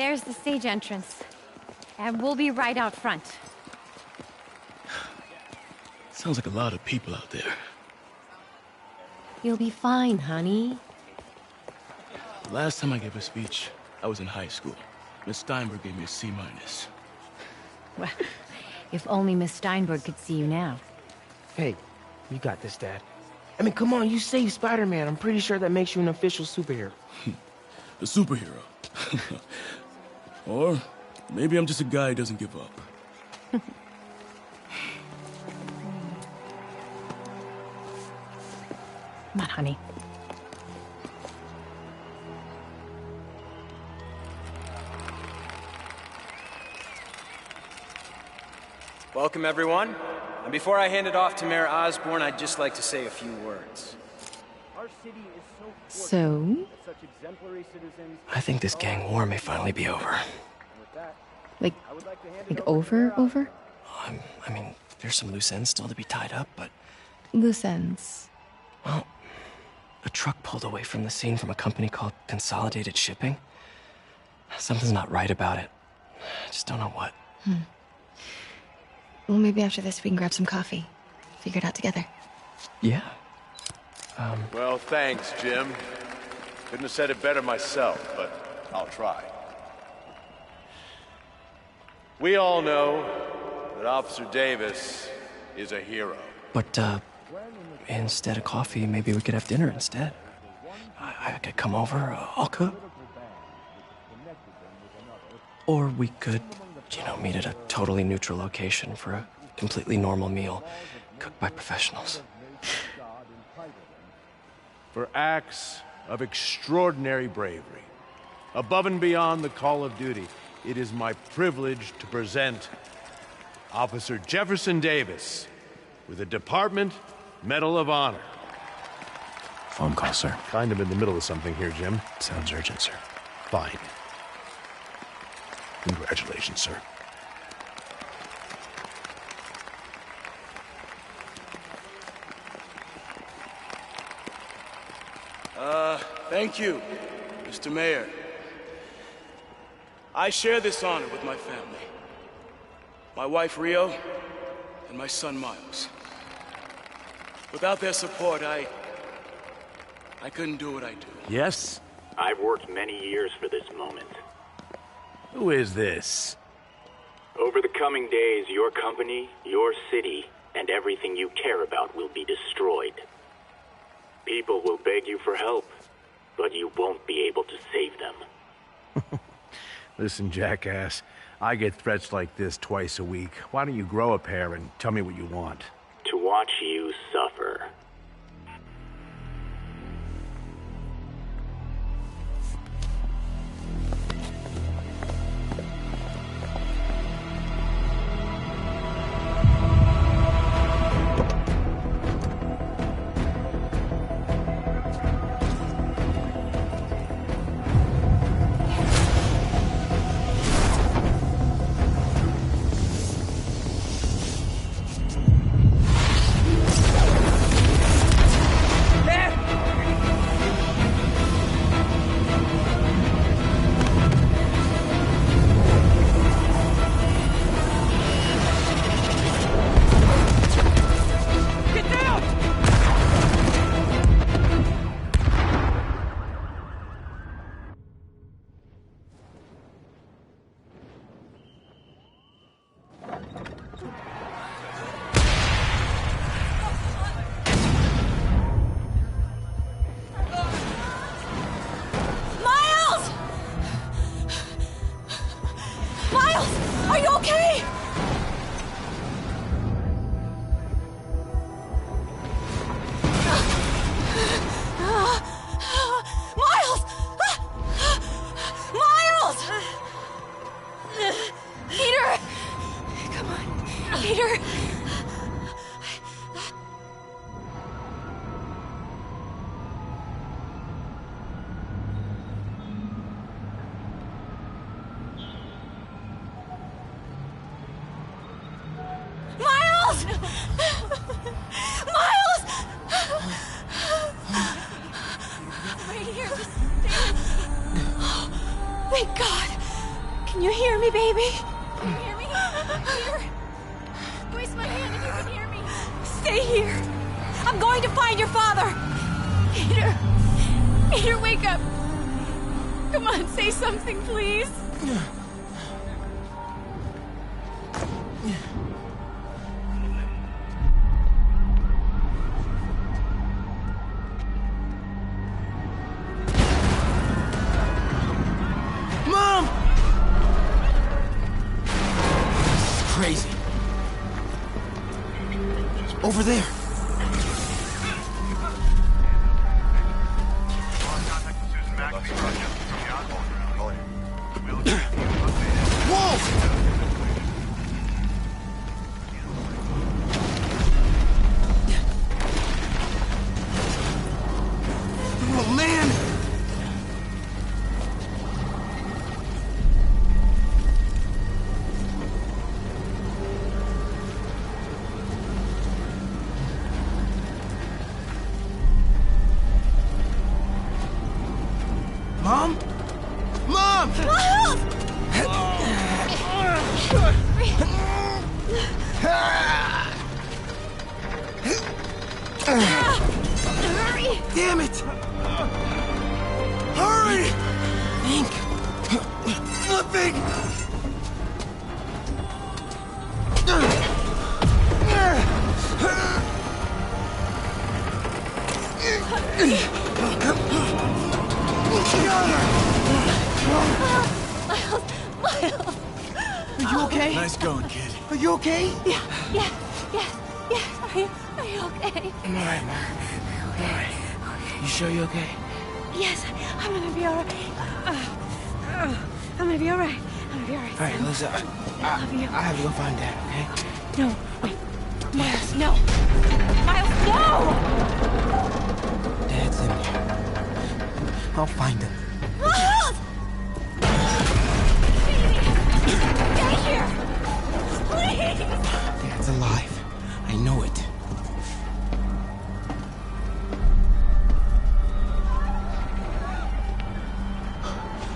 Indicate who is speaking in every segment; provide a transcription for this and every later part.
Speaker 1: There's the stage entrance. And we'll be right out front.
Speaker 2: Sounds like a lot of people out there.
Speaker 3: You'll be fine, honey.
Speaker 2: The last time I gave a speech, I was in high school. Miss Steinberg gave me a C-.
Speaker 1: Well, if only Miss Steinberg could see you now.
Speaker 4: Hey, you got this, Dad. I mean, come on, you saved Spider-Man. I'm pretty sure that makes you an official superhero.
Speaker 2: A superhero. Or maybe I'm just a guy who doesn't give up.
Speaker 1: Come on, honey.
Speaker 5: Welcome, everyone. And before I hand it off to Mayor Osborne, I'd just like to say a few words.
Speaker 6: Our city is so
Speaker 3: So?
Speaker 6: such exemplary citizens.
Speaker 4: I think this gang war may finally be over.
Speaker 6: With that,
Speaker 3: Like,
Speaker 6: I would like to hand
Speaker 3: like
Speaker 6: it over.
Speaker 3: over?
Speaker 4: I mean, there's some loose ends still to be tied up, but...
Speaker 3: Loose ends.
Speaker 4: Well, a truck pulled away from the scene from a company called Consolidated Shipping. Something's not right about it. I just don't know what.
Speaker 3: Well, maybe after this we can grab some coffee. Figure it out together.
Speaker 4: Yeah.
Speaker 7: Well, thanks, Jim. Couldn't have said it better myself, but I'll try. We all know that Officer Davis is a hero.
Speaker 4: But, instead of coffee, maybe we could have dinner instead. I could come over, I'll cook. Or we could, meet at a totally neutral location for a completely normal meal, cooked by professionals.
Speaker 7: For acts of extraordinary bravery, above and beyond the call of duty, it is my privilege to present Officer Jefferson Davis with the Department Medal of Honor.
Speaker 8: Phone call, sir.
Speaker 7: Kind of in the middle of something here, Jim.
Speaker 8: Sounds urgent, sir.
Speaker 7: Fine. Congratulations, sir.
Speaker 2: Thank you, Mr. Mayor. I share this honor with my family. My wife, Rio, and my son, Miles. Without their support, I couldn't do what I do.
Speaker 7: Yes?
Speaker 9: I've worked many years for this moment.
Speaker 7: Who is this?
Speaker 9: Over the coming days, your company, your city, and everything you care about will be destroyed. People will beg you for help, but you won't be able to save them.
Speaker 7: Listen, jackass, I get threats like this twice a week. Why don't you grow a pair and tell me what you want?
Speaker 9: To watch you suffer.
Speaker 1: Can you hear me, baby? Can you hear me? Here. Squeeze my hand if you can hear me. Stay here. I'm going to find your father. Peter. Peter, wake up. Come on, say something, please.
Speaker 5: Mom! This is crazy. Over there. Whoa! Oh, man! Mom? Mom!
Speaker 1: Hurry!
Speaker 5: Damn it! Hurry! Think. Nothing! Are you okay?
Speaker 2: Nice going, kid.
Speaker 5: Are you okay?
Speaker 1: Yeah. Are you okay?
Speaker 5: I'm alright, Mom. Alright. You sure you're okay?
Speaker 1: Yes, I'm gonna be alright. I'm gonna be alright.
Speaker 5: Alright, listen.
Speaker 1: I love you.
Speaker 5: I have to go find Dad, okay?
Speaker 1: No, wait. Miles, no. Miles, no!
Speaker 5: Dad's in there. I'll find him.
Speaker 1: Miles! Stay here! Please!
Speaker 5: Dad's alive. I know it.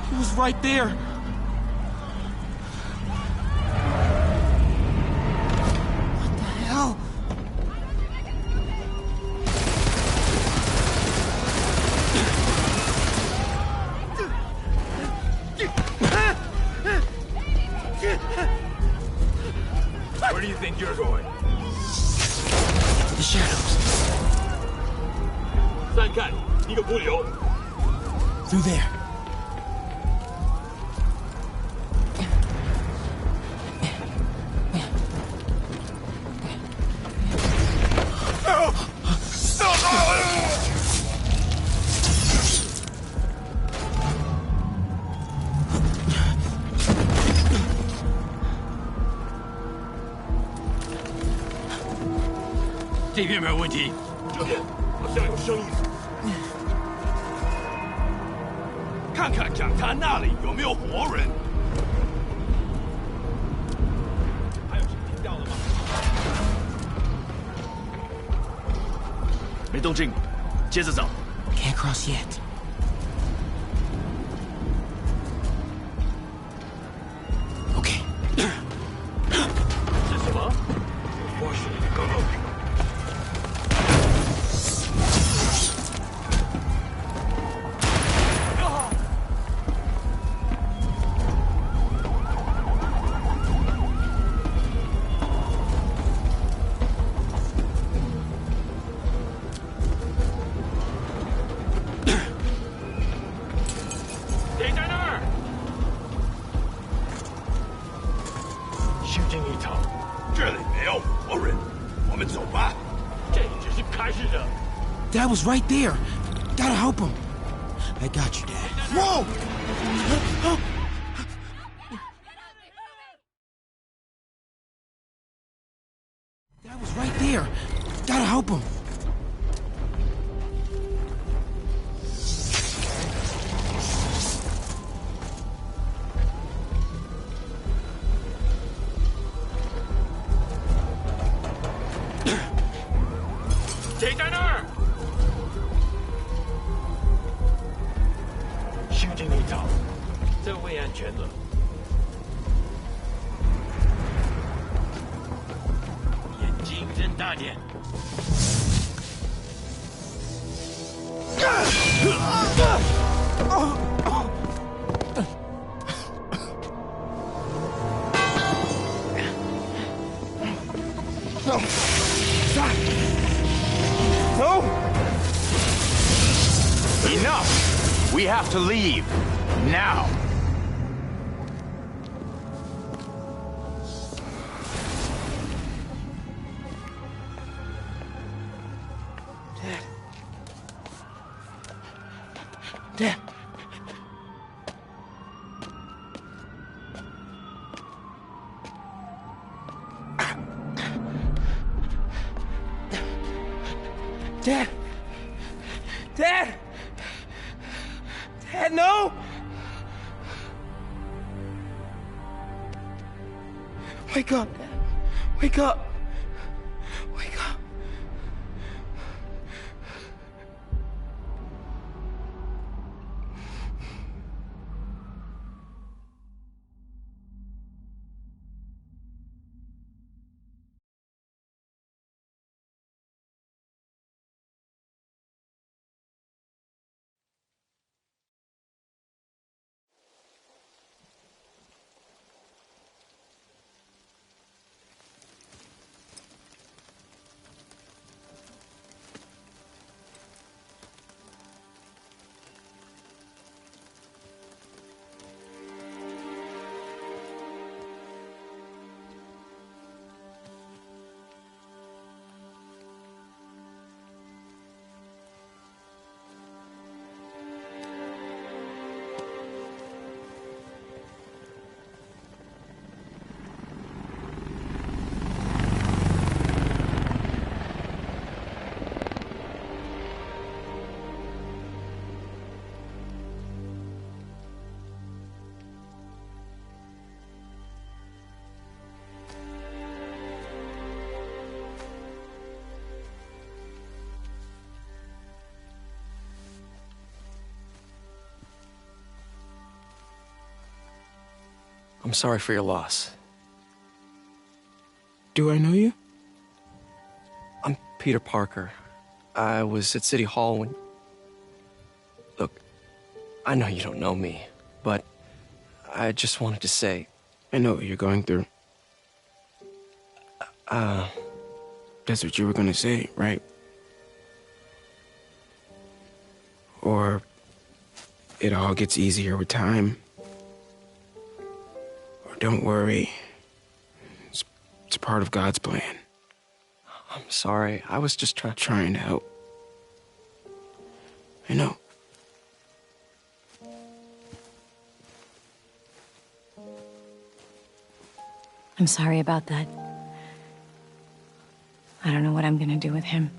Speaker 5: He was right there. What the hell?
Speaker 2: Where do you think you're going?
Speaker 5: The shadows.
Speaker 2: 三看，一个不留。
Speaker 5: Through there.
Speaker 2: "这边没有问题，这边好像有声音。看看讲坛那里有没有活人。还有谁听到了吗？没动静，接着找。
Speaker 5: Can't cross yet. Okay.
Speaker 2: 是什么？或许刚刚。 谁在那儿？虚惊一场，这里没有活人，我们走吧。这只是开始的。
Speaker 5: Dad was right there. Gotta help him. I got you, Dad. Whoa! Dad was right there. Gotta help him.
Speaker 10: on you.
Speaker 11: No! Stop! No!
Speaker 10: Enough! We have to leave. Now!
Speaker 11: Dad. Dad! Dad! Dad, no! Wake up, Dad. Wake up. Wake up.
Speaker 4: I'm sorry for your loss.
Speaker 11: Do I know you?
Speaker 4: I'm Peter Parker. I was at City Hall when... Look, I know you don't know me, but I just wanted to say...
Speaker 11: I know what you're going through. That's what you were gonna say, right? Or it all gets easier with time. Or don't worry. It's a part of God's plan.
Speaker 4: I'm sorry. I was just
Speaker 11: trying to help. I know.
Speaker 1: I'm sorry about that. I don't know what I'm gonna do with him.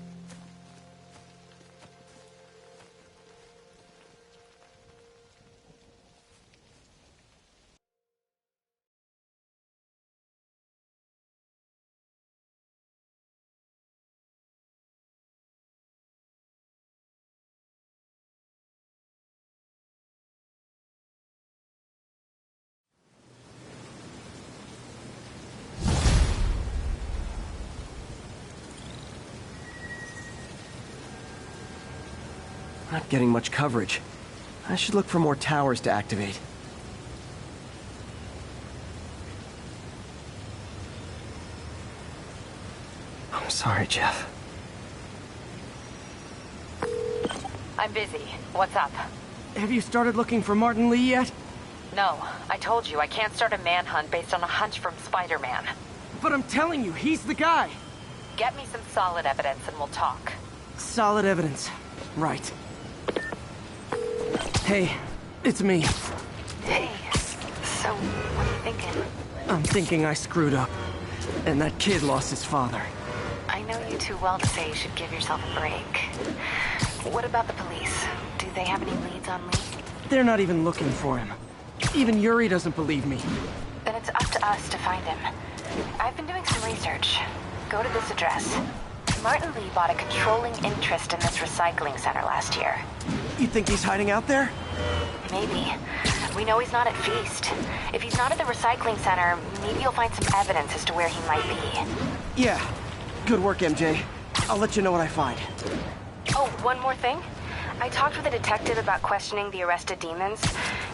Speaker 4: Not getting much coverage. I should look for more towers to activate. I'm sorry, Jeff.
Speaker 12: I'm busy. What's up?
Speaker 4: Have you started looking for Martin Lee yet?
Speaker 12: No, I told you I can't start a manhunt based on a hunch from Spider-Man.
Speaker 4: But I'm telling you, he's the guy!
Speaker 12: Get me some solid evidence and we'll talk.
Speaker 4: Solid evidence. Right. Hey, it's me.
Speaker 12: Hey, so what are you thinking?
Speaker 4: I'm thinking I screwed up. And that kid lost his father.
Speaker 12: I know you too well to say you should give yourself a break. What about the police? Do they have any leads on Lee?
Speaker 4: They're not even looking for him. Even Yuri doesn't believe me.
Speaker 12: Then it's up to us to find him. I've been doing some research. Go to this address. Martin Lee bought a controlling interest in this recycling center last year.
Speaker 4: You think he's hiding out there?
Speaker 12: Maybe. We know he's not at Feast. If he's not at the recycling center, maybe you'll find some evidence as to where he might be.
Speaker 4: Yeah.
Speaker 13: Good work, MJ. I'll let you know what I find.
Speaker 12: Oh, one more thing. I talked with a detective about questioning the arrested demons.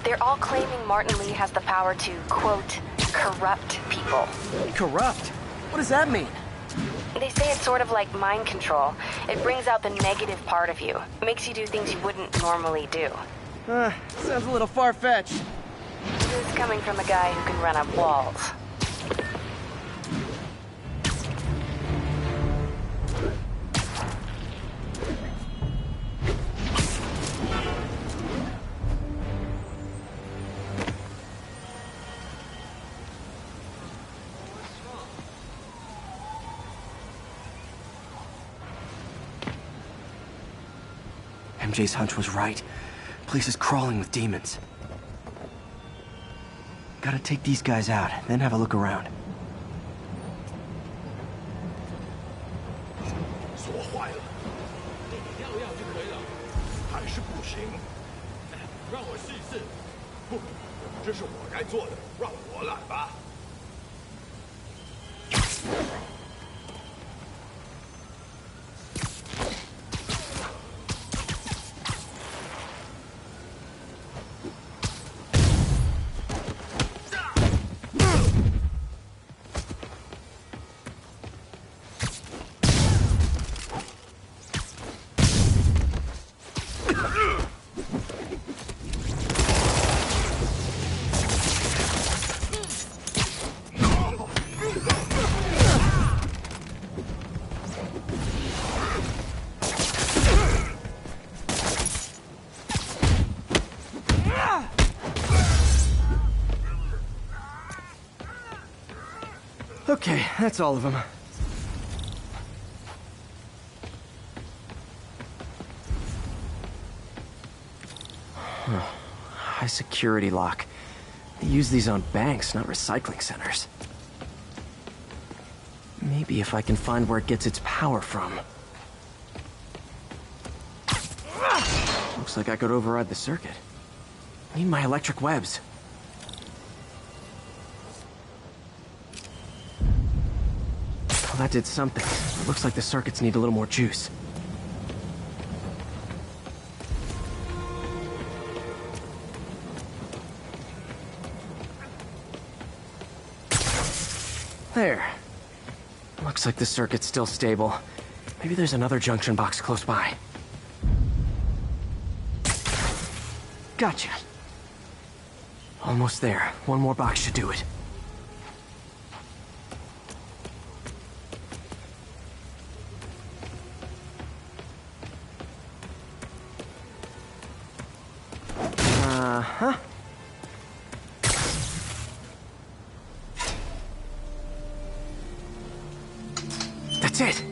Speaker 12: They're all claiming Martin Lee has the power to, quote, corrupt people.
Speaker 13: Corrupt? What does that mean?
Speaker 12: They say it's sort of like mind control. It brings out the negative part of you. Makes you do things you wouldn't normally do.
Speaker 13: Sounds a little far-fetched.
Speaker 12: This is coming from a guy who can run up walls.
Speaker 13: MJ's hunch was right. Place is crawling with demons. Gotta take these guys out, then have a look around.
Speaker 14: 锁坏了，要就可以了，还是不行。让我试一试。不，这是我该做的，让我来吧。
Speaker 13: Okay, that's all of them. High security lock. They use these on banks, not recycling centers. Maybe if I can find where it gets its power from. Looks like I could override the circuit. Need my electric webs. Well, that did something. Looks like the circuits need a little more juice. There. Looks like the circuit's still stable. Maybe there's another junction box close by. Gotcha. Almost there. One more box should do it. Uh-huh. That's it.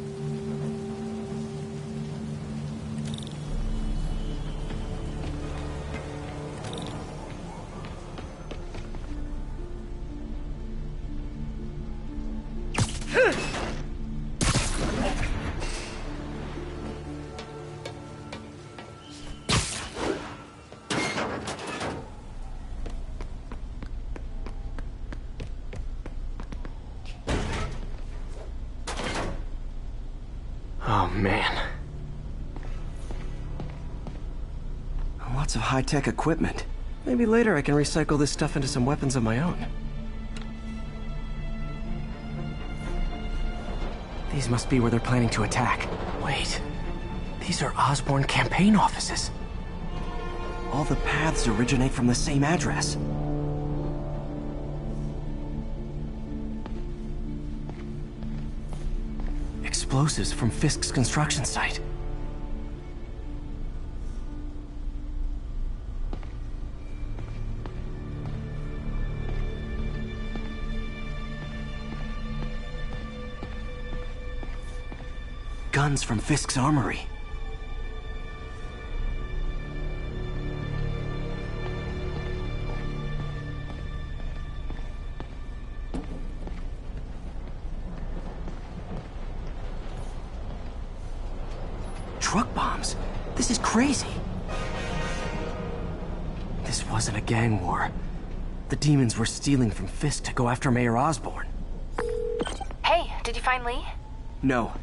Speaker 13: Oh, man. Lots of high-tech equipment. Maybe later I can recycle this stuff into some weapons of my own. These must be where they're planning to attack. Wait. These are Osborn campaign offices. All the paths originate from the same address. Explosives from Fisk's construction site. Guns from Fisk's armory. Truck bombs? This is crazy. This wasn't a gang war. The demons were stealing from Fisk to go after Mayor Osborn.
Speaker 12: Hey, did you find Lee?
Speaker 13: No,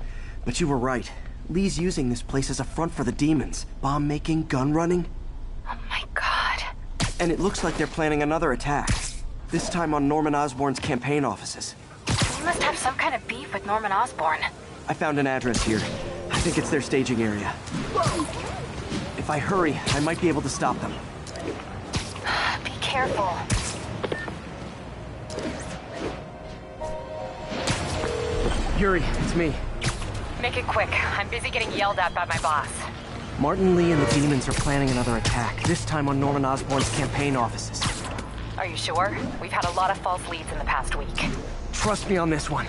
Speaker 13: but you were right. Lee's using this place as a front for the demons. Bomb-making, gun-running.
Speaker 12: Oh my god.
Speaker 13: And it looks like they're planning another attack. This time on Norman Osborn's campaign offices.
Speaker 12: You must have some kind of beef with Norman Osborn.
Speaker 13: I found an address here. I think it's their staging area. If I hurry, I might be able to stop them.
Speaker 12: Be careful.
Speaker 13: Yuri, it's me.
Speaker 12: Make it quick. I'm busy getting yelled at by my boss.
Speaker 13: Martin Lee and the demons are planning another attack, this time on Norman Osborn's campaign offices.
Speaker 12: Are you sure? We've had a lot of false leads in the past week.
Speaker 13: Trust me on this one.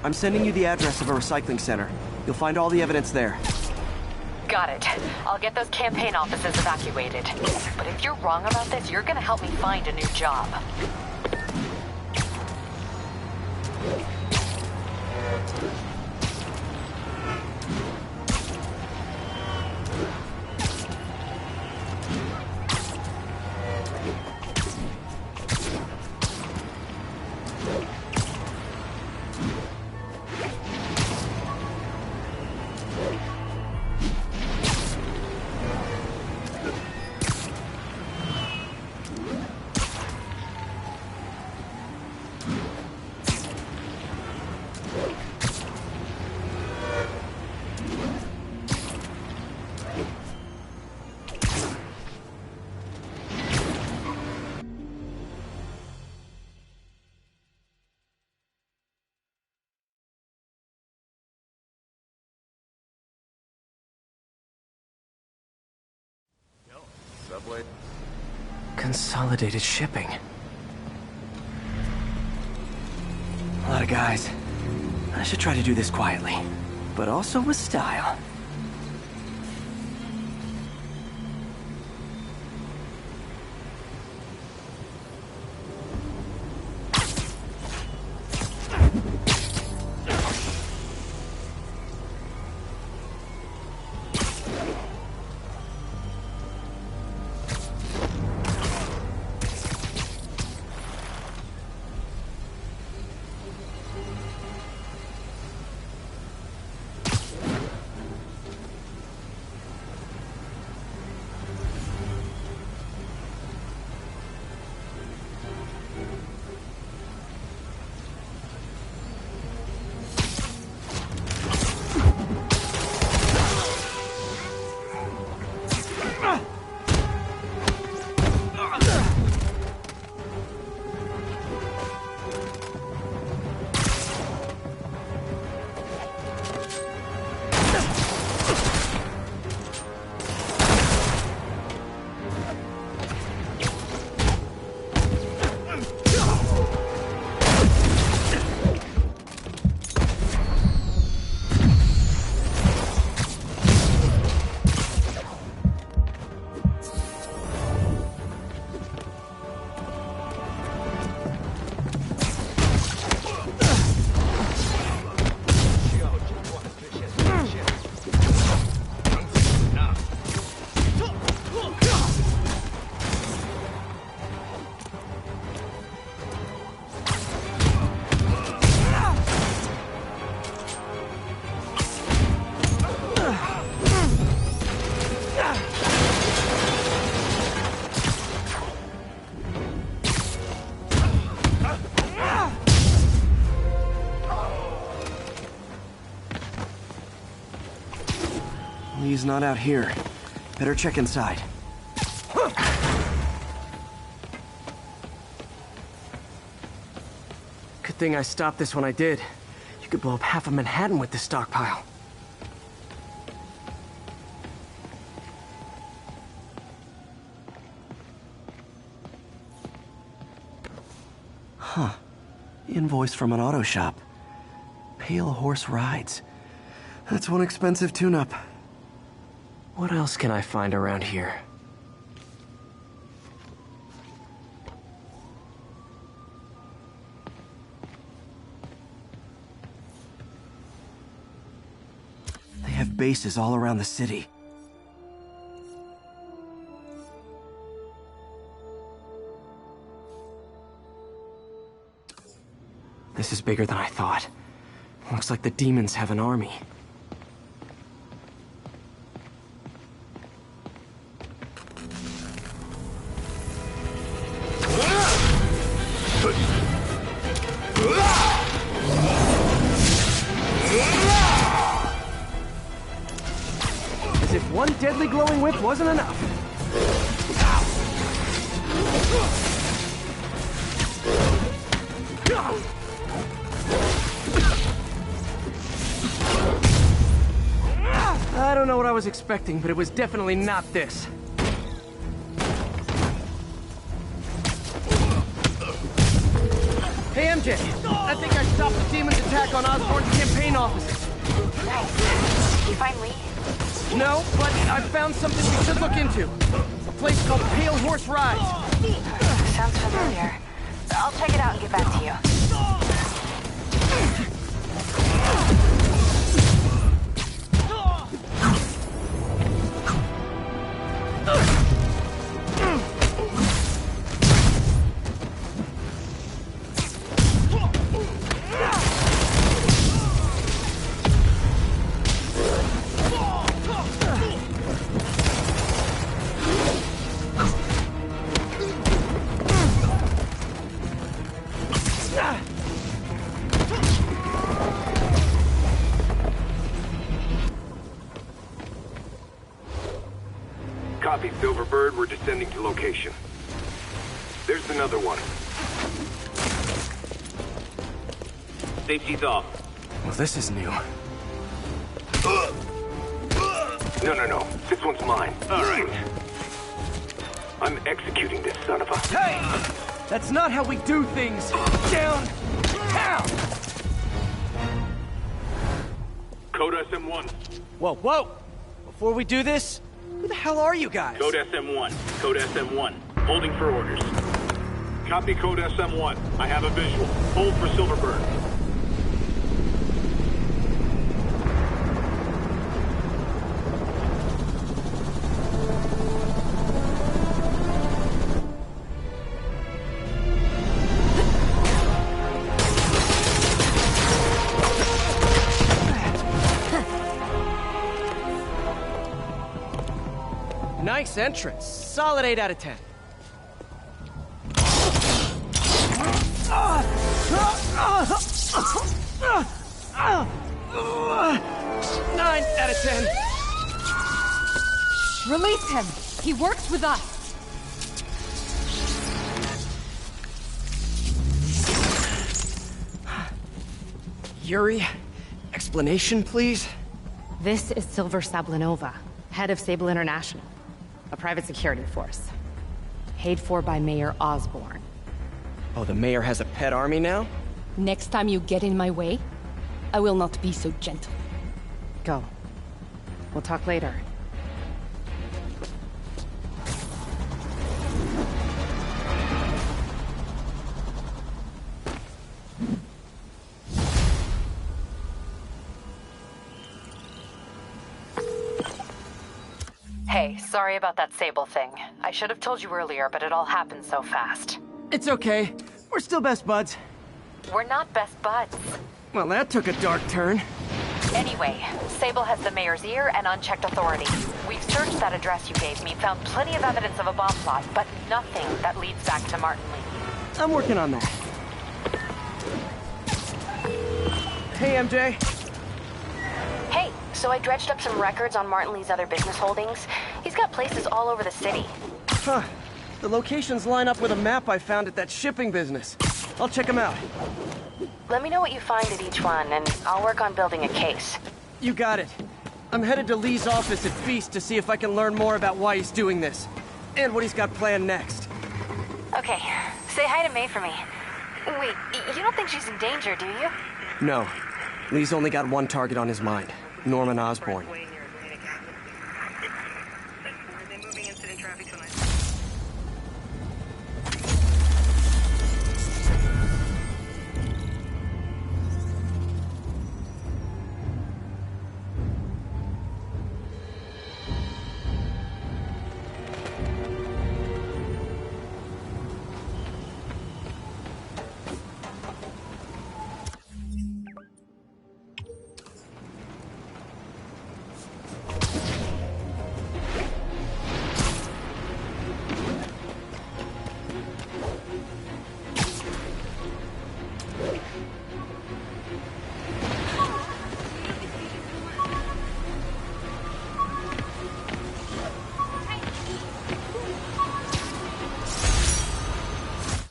Speaker 13: I'm sending you the address of a recycling center. You'll find all the evidence there.
Speaker 12: Got it. I'll get those campaign offices evacuated. But if you're wrong about this, you're gonna help me find a new job.
Speaker 4: Subway. Consolidated shipping.
Speaker 13: A lot of guys. I should try to do this quietly, but also with style. He's not out here. Better check inside.
Speaker 4: Good thing I stopped this when I did. You could blow up half of Manhattan with this stockpile.
Speaker 13: Huh. Invoice from an auto shop. Pale Horse Rides. That's one expensive tune-up.
Speaker 4: What else can I find around here?
Speaker 13: They have bases all around the city.
Speaker 4: This is bigger than I thought.
Speaker 13: Looks like the demons have an army. As if one deadly glowing whip wasn't enough. I don't know what I was expecting, but it was definitely not this. Hey, MJ. I think I stopped the demon's attack on Osborn's campaign offices.
Speaker 12: Nice. You find Lee?
Speaker 13: No, but I found something we should look into. A place called Pale Horse Rides.
Speaker 12: Sounds familiar. I'll check it out and get back to you.
Speaker 15: Copy, Silverbird. We're descending to location. There's another one. Safety's off.
Speaker 13: Well, this is new.
Speaker 15: No. This one's mine. All right. I'm executing this son of a...
Speaker 13: Hey! That's not how we do things! Down!
Speaker 15: Code SM1.
Speaker 13: Whoa! Before we do this, who the hell are you guys?
Speaker 15: Code SM1. Code SM1. Holding for orders. Copy Code SM1. I have a visual. Hold for Silverbird.
Speaker 13: Nice entrance. Solid 8 out of 10. 9 out of 10.
Speaker 1: Release him! He works with us!
Speaker 13: Yuri, explanation, please?
Speaker 16: This is Silver Sablinova, head of Sable International, a private security force. Paid for by Mayor Osborn.
Speaker 13: Oh, the mayor has a pet army now?
Speaker 1: Next time you get in my way, I will not be so gentle.
Speaker 16: Go. We'll talk later.
Speaker 12: Hey, sorry about that Sable thing. I should have told you earlier, but it all happened so fast.
Speaker 13: It's okay. We're still best buds.
Speaker 12: We're not best buds.
Speaker 13: Well, that took a dark turn.
Speaker 12: Anyway, Sable has the mayor's ear and unchecked authority. We've searched that address you gave me, found plenty of evidence of a bomb plot, but nothing that leads back to Martin Lee.
Speaker 13: I'm working on that. Hey, MJ.
Speaker 12: Hey, so I dredged up some records on Martin Lee's other business holdings. He's got places all over the city.
Speaker 13: Huh. The locations line up with a map I found at that shipping business. I'll check them out.
Speaker 12: Let me know what you find at each one, and I'll work on building a case.
Speaker 13: You got it. I'm headed to Lee's office at Feast to see if I can learn more about why he's doing this. And what he's got planned next.
Speaker 12: Okay, say hi to May for me. Wait, you don't think she's in danger, do you?
Speaker 13: No. Lee's only got one target on his mind. Norman Osborn.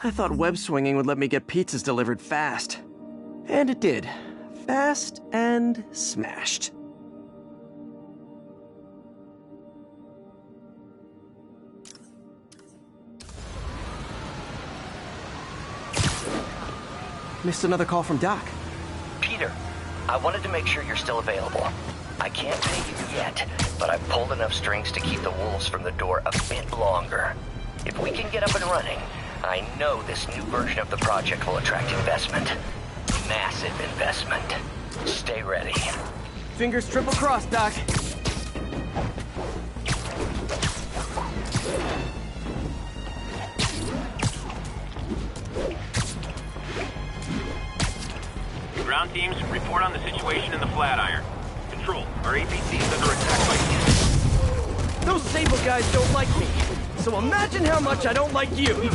Speaker 13: I thought web swinging would let me get pizzas delivered fast. And it did. Fast and smashed. Missed another call from Doc.
Speaker 17: Peter, I wanted to make sure you're still available. I can't pay you yet, but I've pulled enough strings to keep the wolves from the door a bit longer. If we can get up and running, I know this new version of the project will attract investment. Massive investment. Stay ready.
Speaker 13: Fingers triple crossed, Doc.
Speaker 15: Ground teams, report on the situation in the Flatiron. Control, our APC is under attack by...
Speaker 13: Those Sable guys don't like me, so imagine how much I don't like you!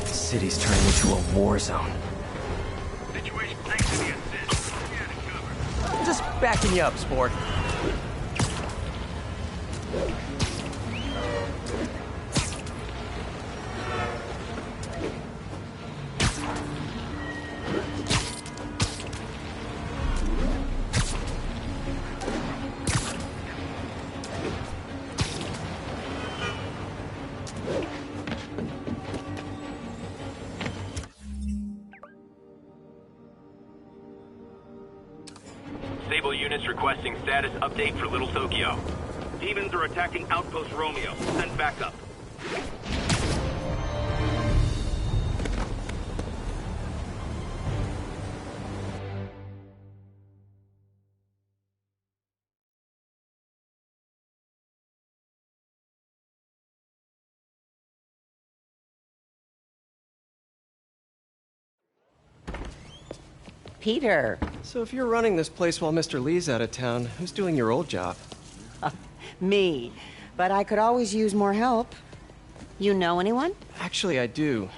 Speaker 17: City's turning into a war zone.
Speaker 13: Just backing you up, sport.
Speaker 15: Sable units requesting status update for Little Tokyo. Demons are attacking Outpost Romeo. Send backup.
Speaker 18: Peter.
Speaker 4: So if you're running this place while Mr. Lee's out of town, who's doing your old job?
Speaker 18: Me. But I could always use more help. You know anyone?
Speaker 4: Actually, I do.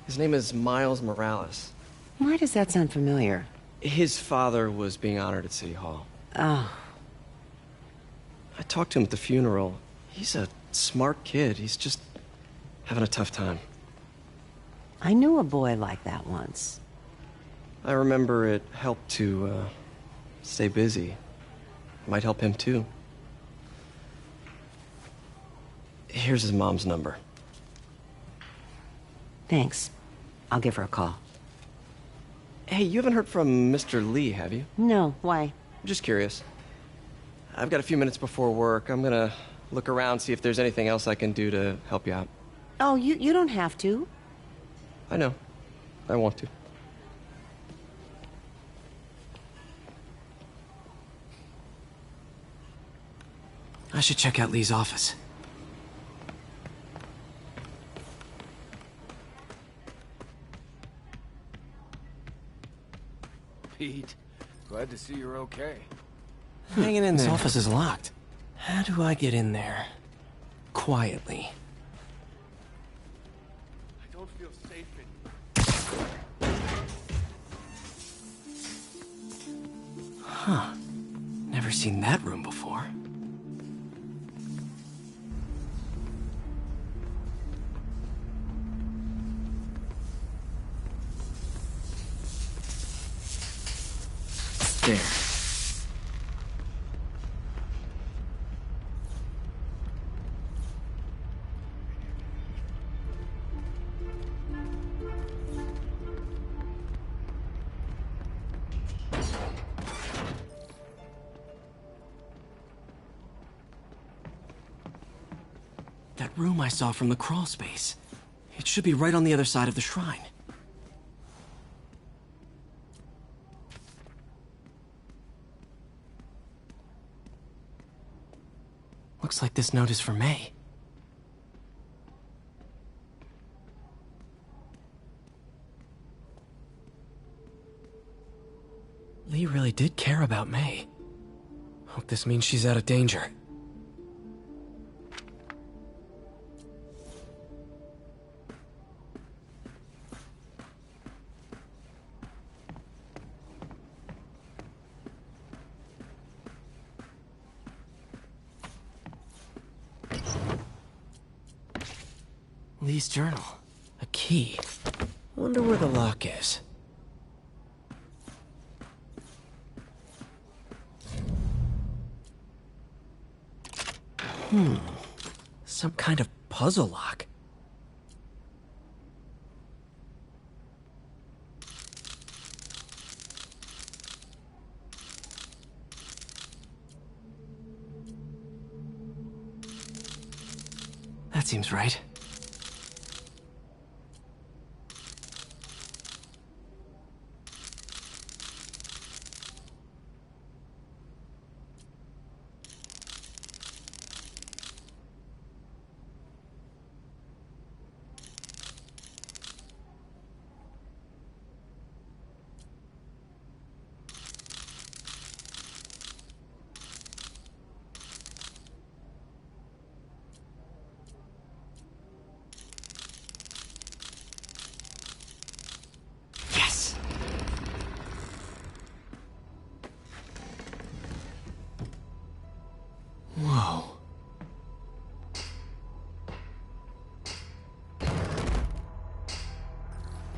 Speaker 4: His name is Miles Morales.
Speaker 18: Why does that sound familiar?
Speaker 4: His father was being honored at City Hall.
Speaker 18: Oh.
Speaker 4: I talked to him at the funeral. He's a smart kid. He's just having a tough time.
Speaker 18: I knew a boy like that once.
Speaker 4: I remember it helped to, stay busy. Might help him, too. Here's his mom's number.
Speaker 18: Thanks. I'll give her a call.
Speaker 4: Hey, you haven't heard from Mr. Lee, have you?
Speaker 18: No, why?
Speaker 4: I'm just curious. I've got a few minutes before work. I'm gonna look around, see if there's anything else I can do to help you out.
Speaker 18: Oh, you don't have to.
Speaker 4: I know. I want to.
Speaker 13: I should check out Lee's office.
Speaker 14: Pete, glad to see you're okay.
Speaker 13: Hanging in there.
Speaker 4: This office is locked. How do I get in there? Quietly.
Speaker 14: I don't feel safe in...
Speaker 13: Huh. Never seen that room before. There. That room I saw from the crawl space. It should be right on the other side of the shrine. Looks like this note is for May. Lee really did care about May. Hope this means she's out of danger.
Speaker 4: Lee's journal. A key. Wonder where the lock is. Some kind of puzzle lock. That seems right. Whoa.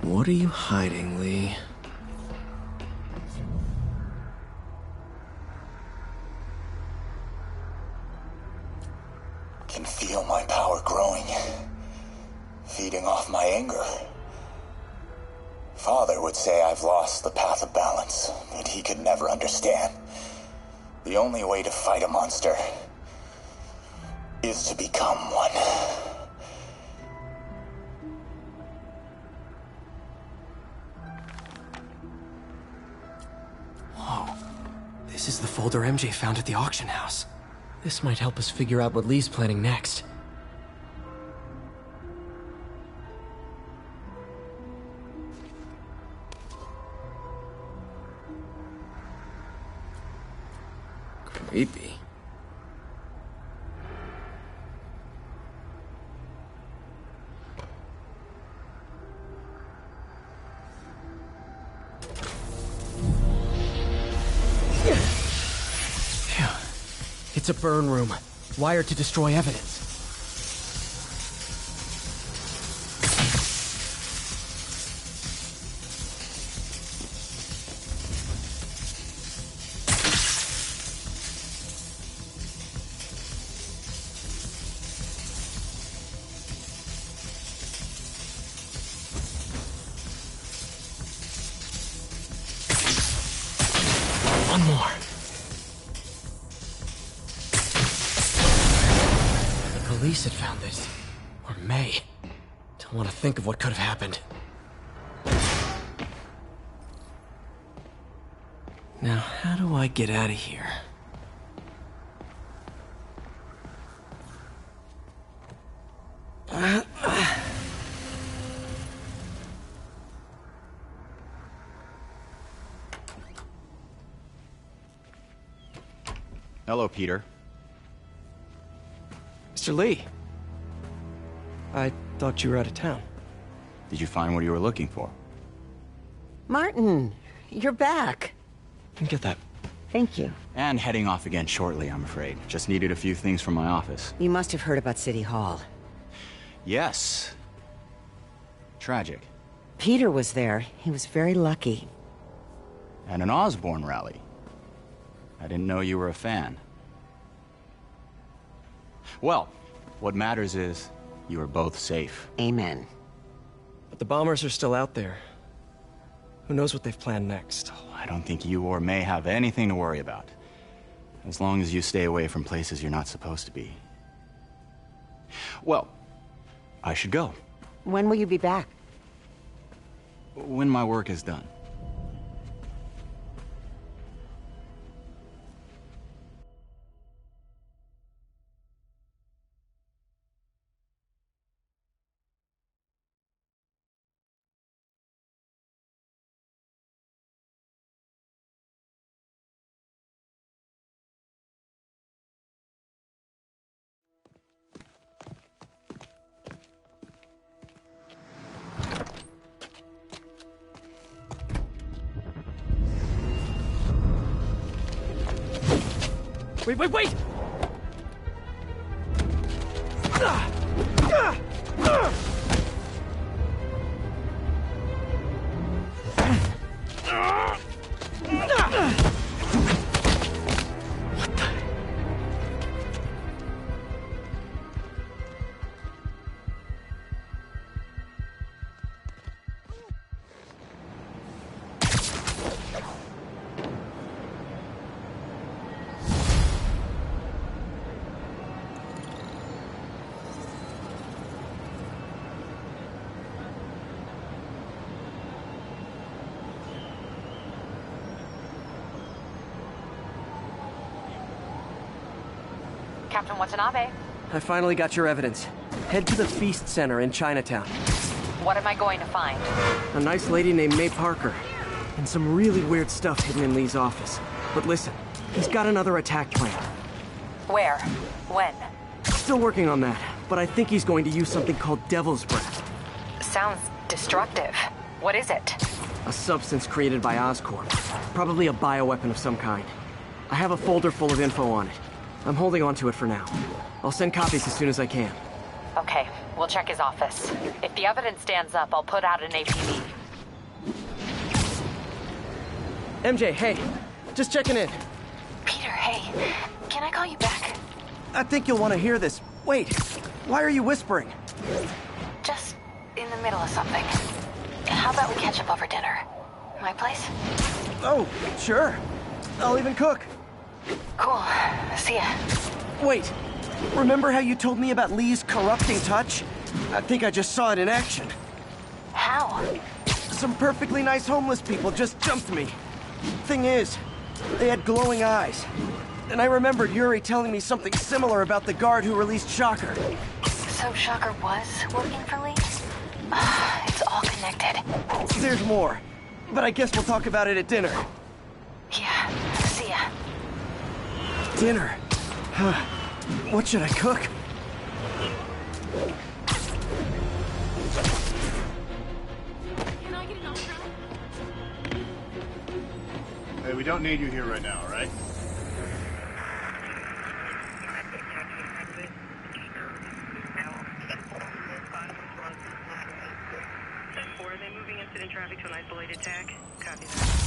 Speaker 4: What are you hiding, Lee?
Speaker 19: Can feel my power growing, feeding off my anger. Father would say I've lost the path of balance, but he could never understand. The only way to fight a monster is to become one.
Speaker 4: Whoa. This is the folder MJ found at the auction house. This might help us figure out what Lee's planning next.
Speaker 11: Creepy.
Speaker 4: It's a burn room, wired to destroy evidence. One more. Police had found this. Or May. Don't want to think of what could have happened. Now, how do I get out of here?
Speaker 10: Hello, Peter.
Speaker 4: Mr. Lee. I thought you were out of town.
Speaker 10: Did you find what you were looking for?
Speaker 18: Martin, you're back.
Speaker 4: Get that.
Speaker 18: Thank you.
Speaker 10: And heading off again shortly, I'm afraid. Just needed a few things from my office.
Speaker 18: You must have heard about City Hall.
Speaker 10: Yes. Tragic.
Speaker 18: Peter was there. He was very lucky.
Speaker 10: At an Osborn rally. I didn't know you were a fan. Well, what matters is you are both safe.
Speaker 18: Amen.
Speaker 4: But the bombers are still out there. Who knows what they've planned next?
Speaker 10: I don't think you or May have anything to worry about. As long as you stay away from places you're not supposed to be. Well, I should go.
Speaker 18: When will you be back?
Speaker 10: When my work is done.
Speaker 4: Wait, wait!
Speaker 12: Captain Watanabe.
Speaker 13: I finally got your evidence. Head to the Feast Center in Chinatown.
Speaker 12: What am I going to find?
Speaker 13: A nice lady named May Parker. And some really weird stuff hidden in Lee's office. But listen, he's got another attack planned.
Speaker 12: Where? When?
Speaker 13: Still working on that, but I think he's going to use something called Devil's Breath.
Speaker 12: Sounds destructive. What is it?
Speaker 13: A substance created by Oscorp. Probably a bioweapon of some kind. I have a folder full of info on it. I'm holding on to it for now. I'll send copies as soon as I can.
Speaker 12: Okay, we'll check his office. If the evidence stands up, I'll put out an APB.
Speaker 13: MJ, hey. Just checking in.
Speaker 1: Peter, hey. Can I call you back?
Speaker 13: I think you'll want to hear this. Wait, why are you whispering?
Speaker 1: Just in the middle of something. How about we catch up over dinner? My place?
Speaker 13: Oh, sure. I'll even cook.
Speaker 1: Cool. See ya.
Speaker 13: Wait, remember how you told me about Lee's corrupting touch? I think I just saw it in action.
Speaker 1: How?
Speaker 13: Some perfectly nice homeless people just jumped me. Thing is, they had glowing eyes. And I remembered Yuri telling me something similar about the guard who released Shocker.
Speaker 1: So Shocker was working for Lee? It's all connected.
Speaker 13: There's more, but I guess we'll talk about it at dinner.
Speaker 1: Yeah, see ya.
Speaker 13: Dinner? What should I cook?
Speaker 1: Can I get an autograph?
Speaker 7: Hey, we don't need you here right now, all right?
Speaker 20: Are they moving incident traffic to an isolated tag? Copy that.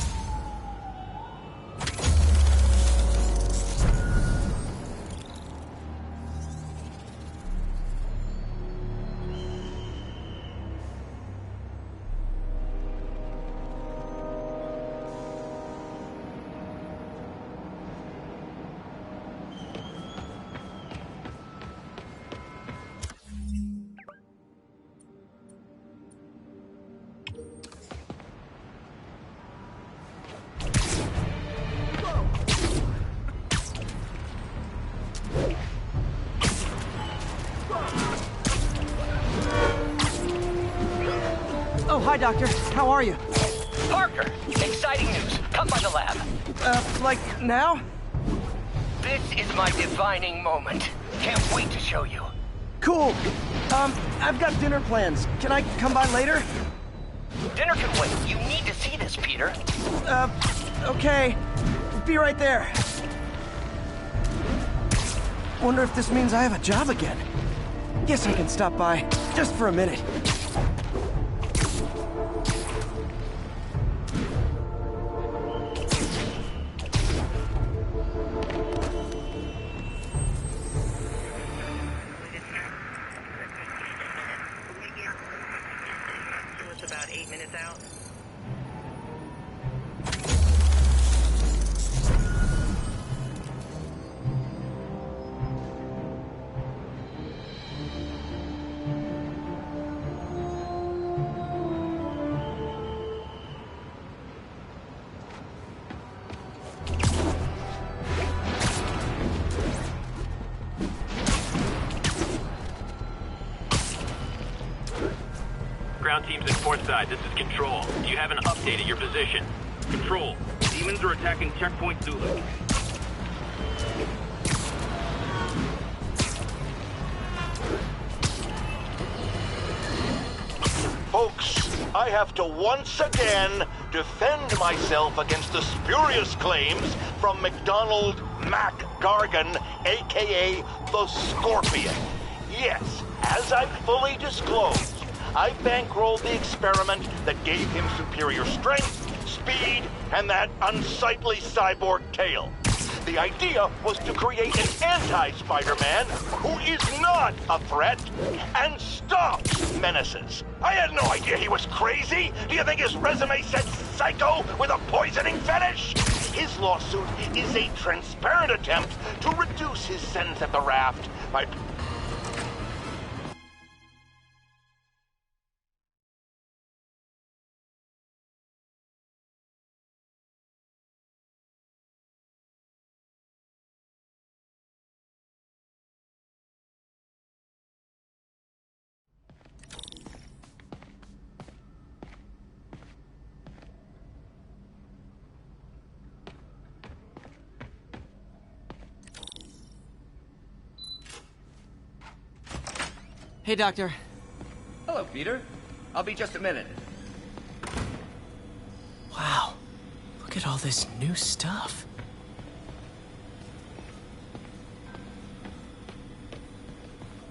Speaker 13: Oh, hi, Doctor. How are you?
Speaker 17: Parker, exciting news. Come by the lab.
Speaker 13: Like now?
Speaker 17: This is my defining moment. Can't wait to show you.
Speaker 13: Cool. I've got dinner plans. Can I come by later?
Speaker 17: Dinner can wait. You need to see this, Peter.
Speaker 13: Okay. Be right there. Wonder if this means I have a job again. Guess I can stop by, just for a minute.
Speaker 20: It's about 8 minutes out.
Speaker 15: Ground teams at port side, this is Control. Do you have an update at your position? Control, demons are attacking Checkpoint Zulu.
Speaker 21: Folks, I have to once again defend myself against the spurious claims from McDonald Mac Gargan, aka the Scorpion. Yes, as I've fully disclosed, I bankrolled the experiment that gave him superior strength, speed, and that unsightly cyborg tail. The idea was to create an anti-Spider-Man who is not a threat and stops menaces. I had no idea he was crazy. Do you think his resume said psycho with a poisoning fetish? His lawsuit is a transparent attempt to reduce his sentence at the raft by
Speaker 13: Hey, Doctor.
Speaker 17: Hello, Peter. I'll be just a minute.
Speaker 4: Wow. Look at all this new stuff.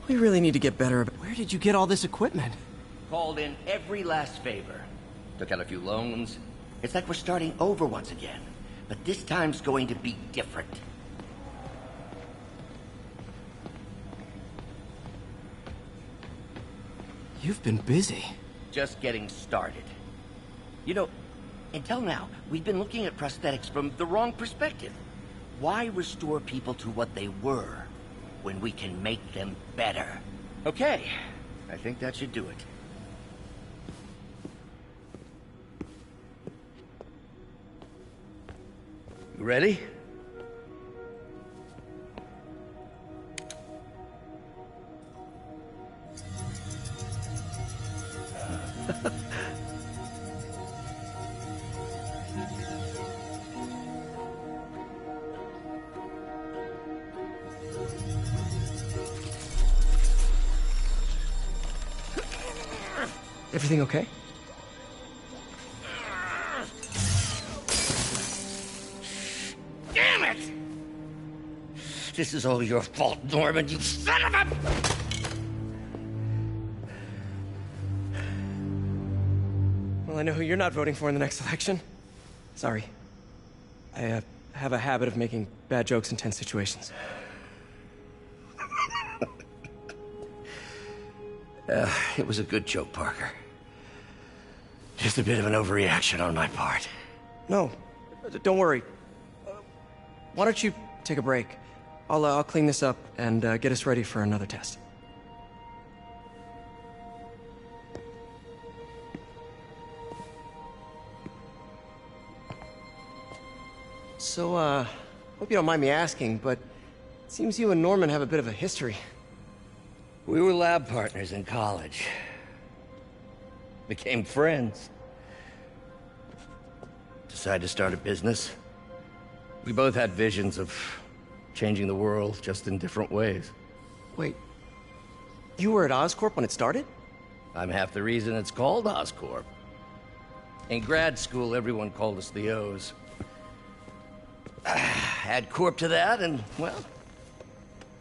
Speaker 4: We really need to get better about... Where did you get all this equipment?
Speaker 17: Called in every last favor. Took out a few loans. It's like we're starting over once again. But this time's going to be different.
Speaker 4: You've been busy.
Speaker 17: Just getting started. You know, until now, we've been looking at prosthetics from the wrong perspective. Why restore people to what they were when we can make them better? Okay, I think that should do it. You ready?
Speaker 4: Everything okay?
Speaker 17: Damn it! This is all your fault, Norman, you son of a...
Speaker 4: Well, I know who you're not voting for in the next election. Sorry. I have a habit of making bad jokes in tense situations.
Speaker 17: It was a good joke, Parker. Just a bit of an overreaction on my part.
Speaker 4: No, don't worry. Why don't you take a break? I'll clean this up and get us ready for another test. So, hope you don't mind me asking, but it seems you and Norman have a bit of a history.
Speaker 17: We were lab partners in college. Became friends. Decided to start a business. We both had visions of changing the world, just in different ways.
Speaker 4: Wait, you were at Oscorp when it started?
Speaker 17: I'm half the reason it's called Oscorp. In grad school, everyone called us the O's. Add Corp to that, and, well,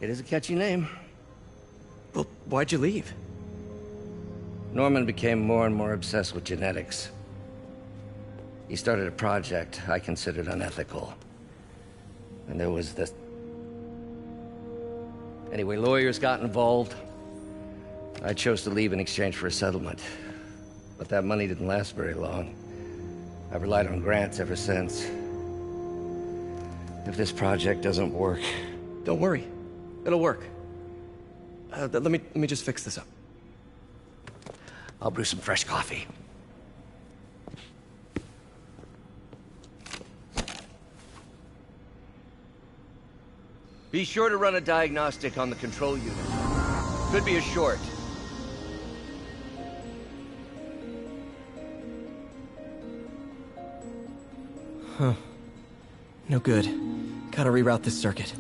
Speaker 17: it is a catchy name.
Speaker 4: Well, why'd you leave?
Speaker 17: Norman became more and more obsessed with genetics. He started a project I considered unethical. And there was this... Anyway, lawyers got involved. I chose to leave in exchange for a settlement. But that money didn't last very long. I've relied on grants ever since. If this project doesn't work...
Speaker 4: Don't worry. It'll work. Let me just fix this up.
Speaker 17: I'll brew some fresh coffee. Be sure to run a diagnostic on the control unit. Could be a short.
Speaker 4: Huh. No good. Gotta reroute this circuit.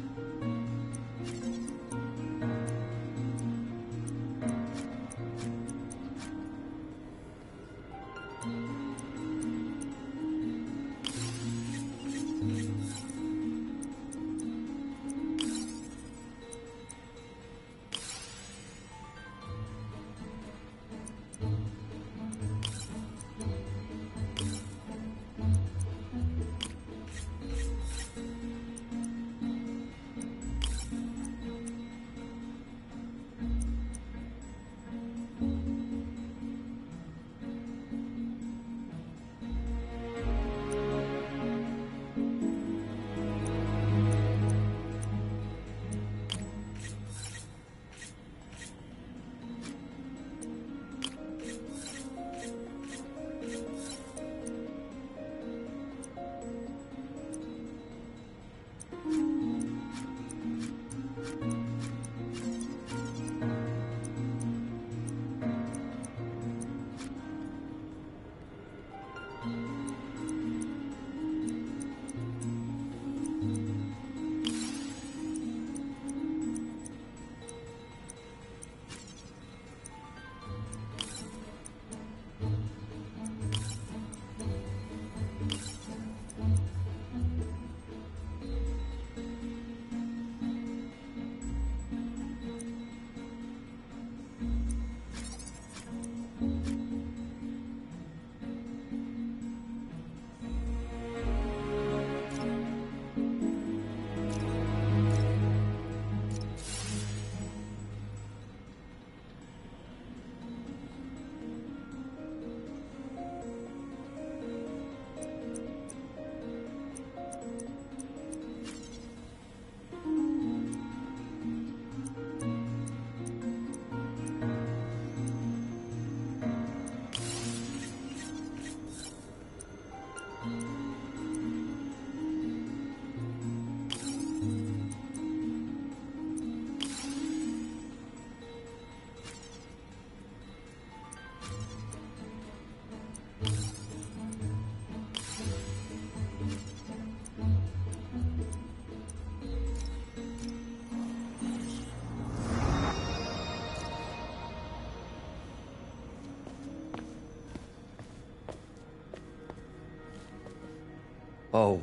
Speaker 6: Oh,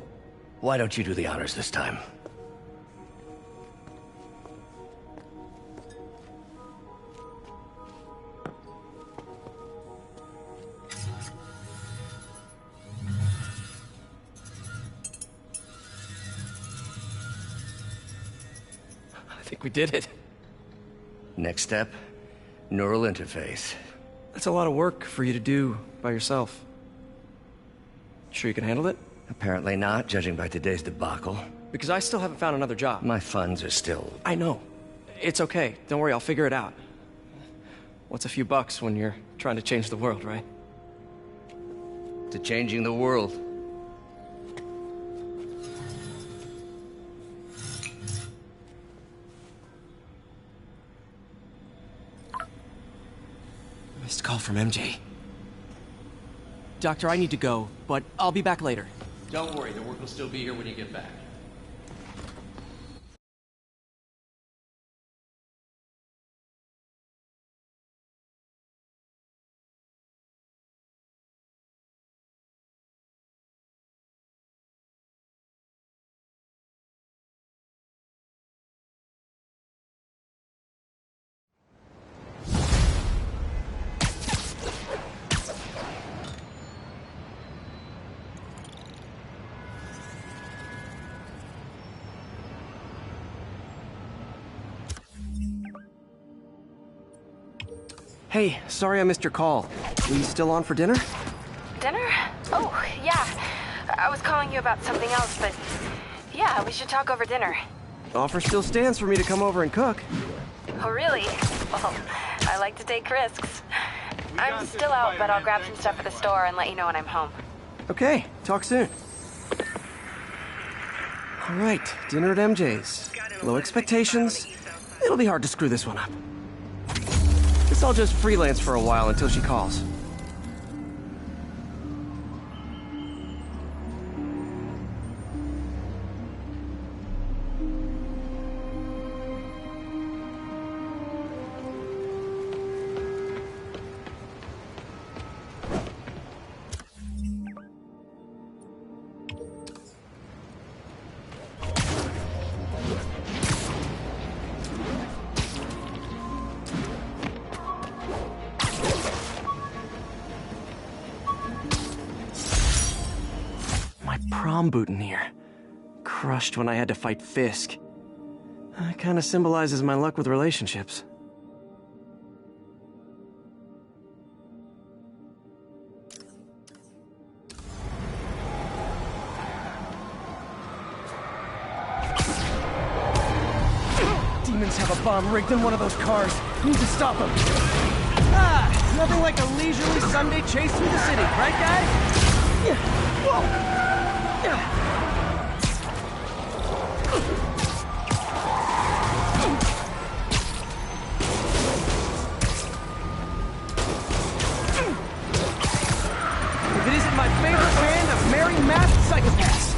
Speaker 6: why don't you do the honors this time?
Speaker 4: I think we did it.
Speaker 6: Next step, neural interface.
Speaker 4: That's a lot of work for you to do by yourself. Sure you can handle it?
Speaker 6: Apparently not, judging by today's debacle.
Speaker 4: Because I still haven't found another job.
Speaker 6: My funds are still...
Speaker 4: I know. It's okay. Don't worry, I'll figure it out. What's a few bucks when you're trying to change the world, right?
Speaker 6: To changing the world.
Speaker 4: Missed call from MJ. Doctor, I need to go, but I'll be back later.
Speaker 22: Don't worry, the work will still be here when you get back.
Speaker 13: Hey, sorry I missed your call. Are you still on for dinner?
Speaker 12: Dinner? Oh, yeah. I was calling you about something else, but yeah, we should talk over dinner.
Speaker 13: Offer still stands for me to come over and cook.
Speaker 12: Oh, really? Well, I like to take risks. I'm still out, but I'll grab some stuff at the store and let you know when I'm home.
Speaker 13: Okay, talk soon. All right, dinner at MJ's. Low expectations. It'll be hard to screw this one up. Guess I'll just freelance for a while until she calls. Prom boutonniere. Crushed when I had to fight Fisk. Kinda symbolizes my luck with relationships. Demons have a bomb rigged in one of those cars. Need to stop them. Nothing like a leisurely Sunday chase through the city, right guys? Yeah. Whoa. If it isn't my favorite band of merry masked psychopaths.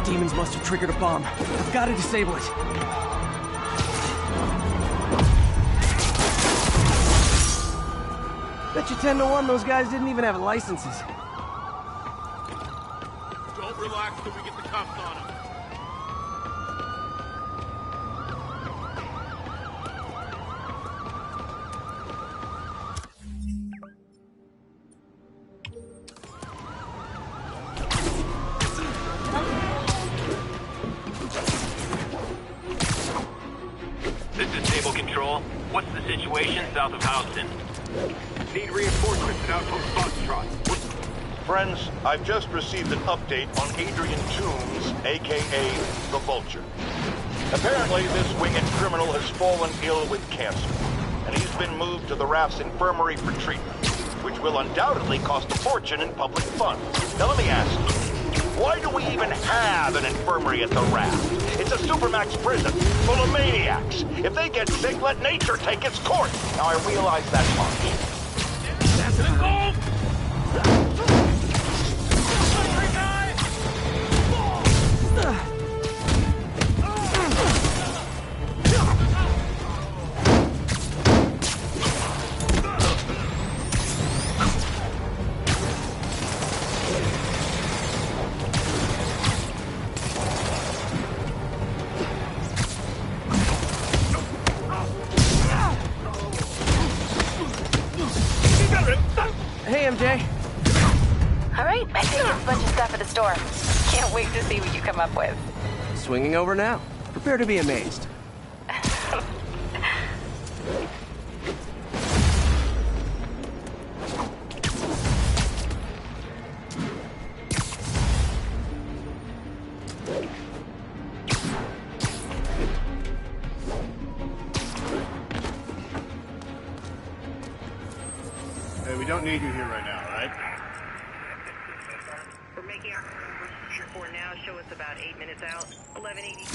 Speaker 13: Demons must have triggered a bomb. I've got to disable it. Bet you 10 to 1 those guys didn't even have licenses.
Speaker 14: Don't relax till we get the cops on him.
Speaker 15: This is Stable Control. What's the situation south of Houston? Need reinforcements at Outpost Foxtrot.
Speaker 21: Friends, I've just received an update on Adrian Toombs, a.k.a. the Vulture. Apparently, this winged criminal has fallen ill with cancer, and he's been moved to the RAF's infirmary for treatment, which will undoubtedly cost a fortune in public funds. Now let me ask you, why do we even have an infirmary at the RAF? It's a supermax prison full of maniacs. If they get sick, let nature take its course. Now I realize that's harsh.
Speaker 14: That's an involved!
Speaker 12: All right, I think it's a bunch of stuff at the store. Can't wait to see what you come up with.
Speaker 13: Swinging over now. Prepare to be amazed.
Speaker 7: Hey, we don't need you here right now, right?
Speaker 20: We're making our report now. Show us about 8 minutes out. 1180.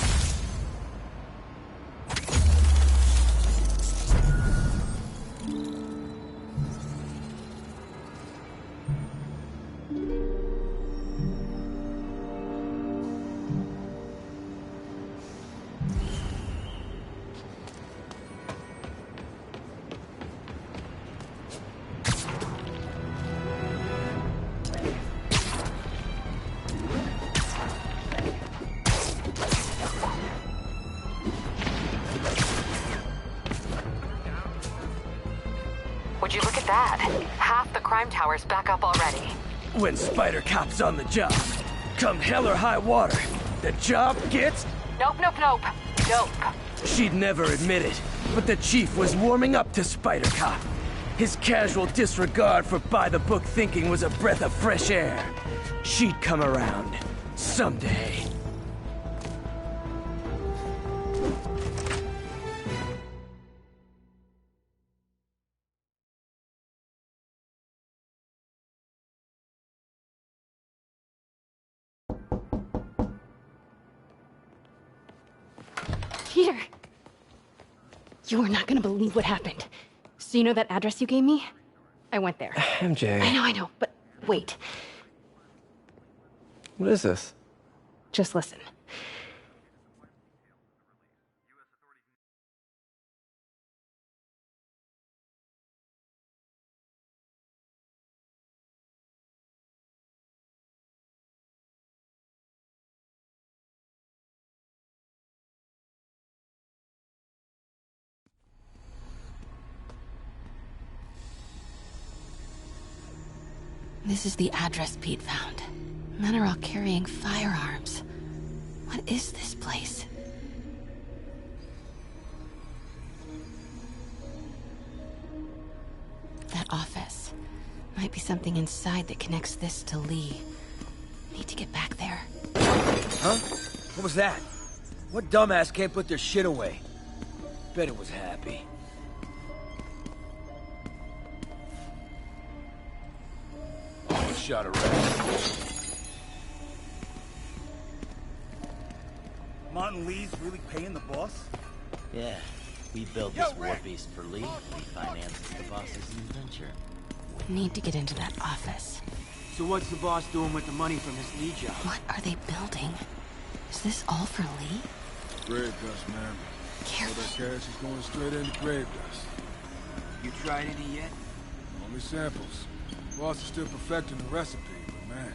Speaker 12: Would you look at that? Half the crime tower's back up already.
Speaker 13: When Spider Cop's on the job, come hell or high water, the job gets...
Speaker 12: Nope. Dope.
Speaker 13: She'd never admit it, but the chief was warming up to Spider Cop. His casual disregard for by-the-book thinking was a breath of fresh air. She'd come around. Someday.
Speaker 16: Peter! You are not gonna believe what happened. So you know that address you gave me? I went there.
Speaker 4: MJ.
Speaker 16: I know, but wait.
Speaker 4: What is this?
Speaker 16: Just listen.
Speaker 1: This is the address Pete found. Men are all carrying firearms. What is this place? That office. Might be something inside that connects this to Lee. Need to get back there.
Speaker 3: Huh? What was that? What dumbass can't put their shit away? Bet it was Happy. Shot a rat.
Speaker 8: Martin Lee's really paying the boss?
Speaker 23: Yeah. We built this war beast for Lee. He finances the boss's new venture.
Speaker 1: Need to get into that office.
Speaker 3: So what's the boss doing with the money from his Lee job?
Speaker 1: What are they building? Is this all for Lee?
Speaker 14: Grave dust, man. All that cash is going straight into grave dust.
Speaker 3: You tried any yet?
Speaker 14: Only samples. Boss is still perfecting the recipe, but man,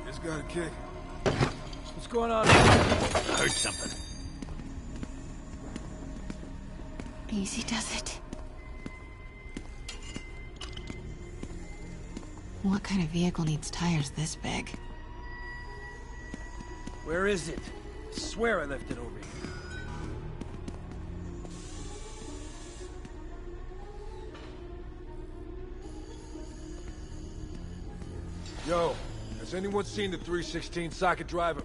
Speaker 14: it's got a kick.
Speaker 3: What's going on?
Speaker 23: I heard something.
Speaker 1: Easy does it. What kind of vehicle needs tires this big?
Speaker 3: Where is it? I swear I left it over here.
Speaker 14: Yo, has anyone seen the 316 socket driver?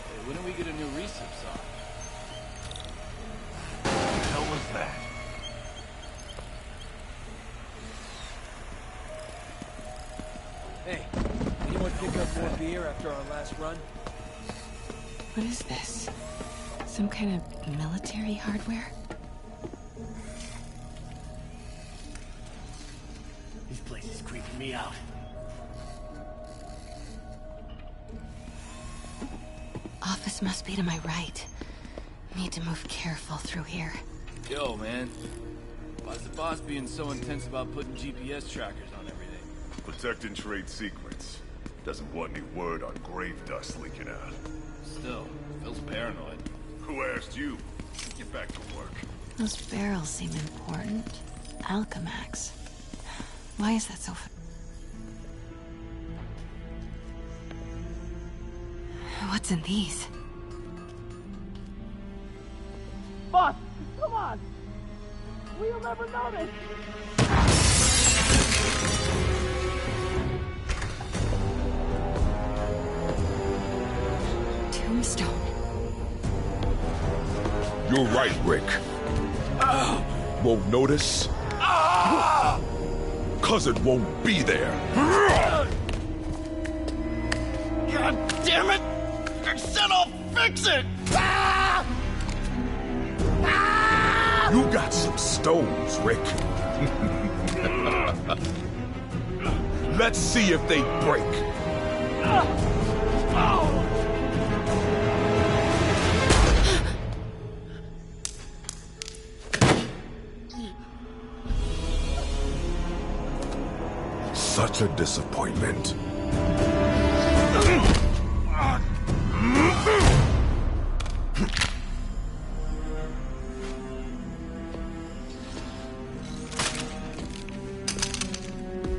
Speaker 22: Hey, when do we get a new recip song?
Speaker 14: What the hell was that?
Speaker 3: Hey, anyone pick up more beer after our last run?
Speaker 1: What is this? Some kind of military hardware?
Speaker 23: This place is creeping me out.
Speaker 1: Office must be to my right. Need to move careful through here.
Speaker 22: Yo, man. Why's the boss being so intense about putting GPS trackers on everything?
Speaker 24: Protecting trade secrets. Doesn't want any word on grave dust leaking out.
Speaker 22: Still, feels paranoid.
Speaker 24: Who asked you? Get back to work.
Speaker 1: Those barrels seem important. Alchemax. Why is that so... What's in these?
Speaker 13: Boss, come on! We'll never notice!
Speaker 1: Tombstone.
Speaker 2: You're right, Rick. Won't notice? Cause it won't be there.
Speaker 21: God damn it! I said I'll fix it!
Speaker 2: You got some stones, Rick. Let's see if they break. Such a disappointment.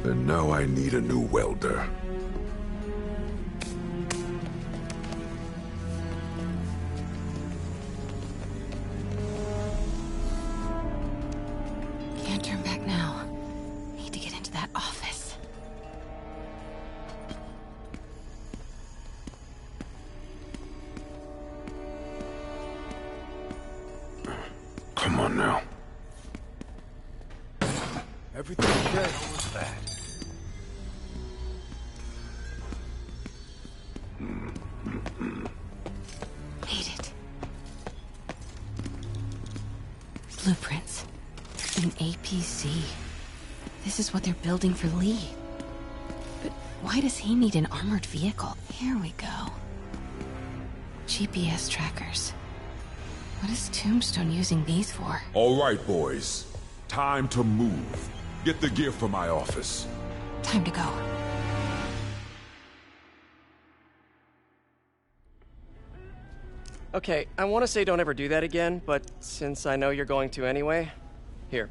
Speaker 2: And now I need a new welder.
Speaker 1: Can't turn back now. Need to get into that office.
Speaker 2: Come on now.
Speaker 3: Everything okay? What was that?
Speaker 1: Made it. Blueprints. An APC. This is what they're building for Lee. But why does he need an armored vehicle? Here we go. GPS trackers. What is Tombstone using these for?
Speaker 2: All right, boys. Time to move. Get the gear from my office.
Speaker 1: Time to go.
Speaker 4: Okay, I want to say don't ever do that again, but since I know you're going to anyway, here.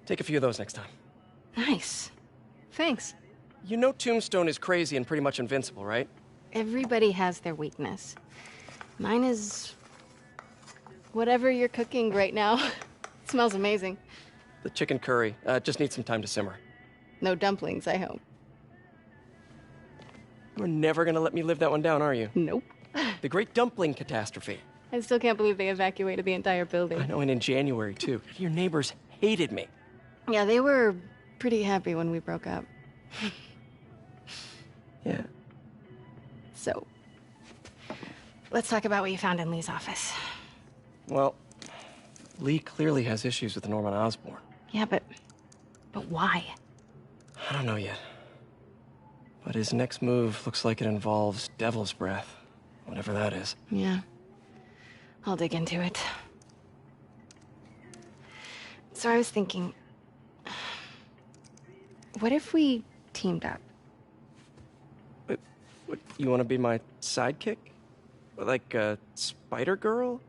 Speaker 4: Take a few of those next time.
Speaker 16: Nice. Thanks.
Speaker 4: You know Tombstone is crazy and pretty much invincible, right?
Speaker 16: Everybody has their weakness. Mine is... whatever you're cooking right now. It smells amazing.
Speaker 4: The chicken curry. Just needs some time to simmer.
Speaker 16: No dumplings, I hope.
Speaker 4: You're never gonna let me live that one down, are you?
Speaker 16: Nope.
Speaker 4: The Great Dumpling Catastrophe.
Speaker 16: I still can't believe they evacuated the entire building.
Speaker 4: I know, and in January, too. Your neighbors hated me.
Speaker 16: Yeah, they were pretty happy when we broke up.
Speaker 4: Yeah.
Speaker 16: So, let's talk about what you found in Lee's office.
Speaker 4: Well, Lee clearly has issues with Norman Osborn.
Speaker 16: Yeah, but why?
Speaker 4: I don't know yet. But his next move looks like it involves Devil's Breath. Whatever that is.
Speaker 16: Yeah. I'll dig into it. So I was thinking... what if we teamed up?
Speaker 4: What, you want to be my sidekick? Like a Spider Girl?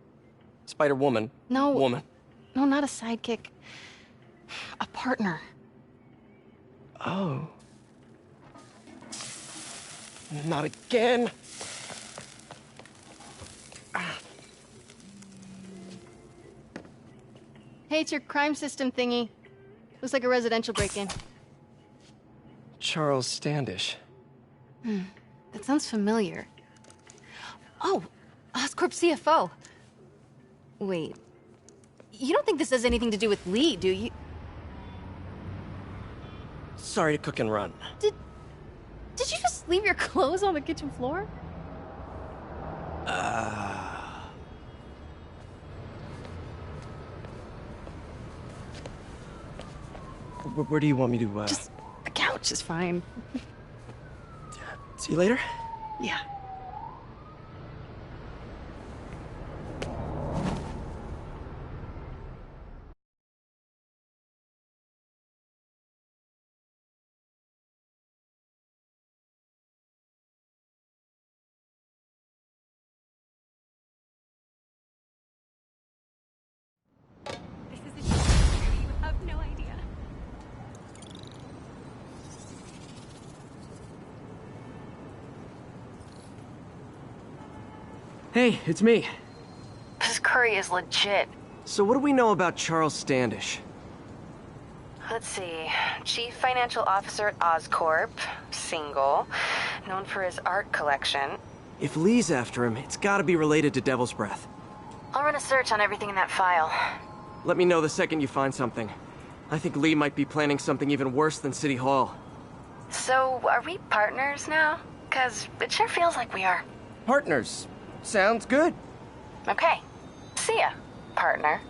Speaker 4: Spider Woman?
Speaker 16: No.
Speaker 4: Woman.
Speaker 16: No, not a sidekick. A partner.
Speaker 4: Oh. Not again.
Speaker 16: Hey, it's your crime system thingy. Looks like a residential break-in.
Speaker 4: Charles Standish.
Speaker 16: That sounds familiar. Oh, Oscorp CFO. Wait. You don't think this has anything to do with Lee, do you?
Speaker 4: Sorry to cook and run.
Speaker 16: Did you just leave your clothes on the kitchen floor?
Speaker 4: Where do you want me to,
Speaker 16: Just the couch is fine.
Speaker 4: See you later?
Speaker 16: Yeah.
Speaker 4: Hey, it's me.
Speaker 12: This curry is legit.
Speaker 4: So what do we know about Charles Standish?
Speaker 12: Let's see. Chief Financial Officer at Oscorp. Single. Known for his art collection.
Speaker 4: If Lee's after him, it's gotta be related to Devil's Breath.
Speaker 12: I'll run a search on everything in that file.
Speaker 4: Let me know the second you find something. I think Lee might be planning something even worse than City Hall.
Speaker 12: So, are we partners now? 'Cause it sure feels like we are.
Speaker 4: Partners. Sounds good.
Speaker 12: Okay. See ya, partner.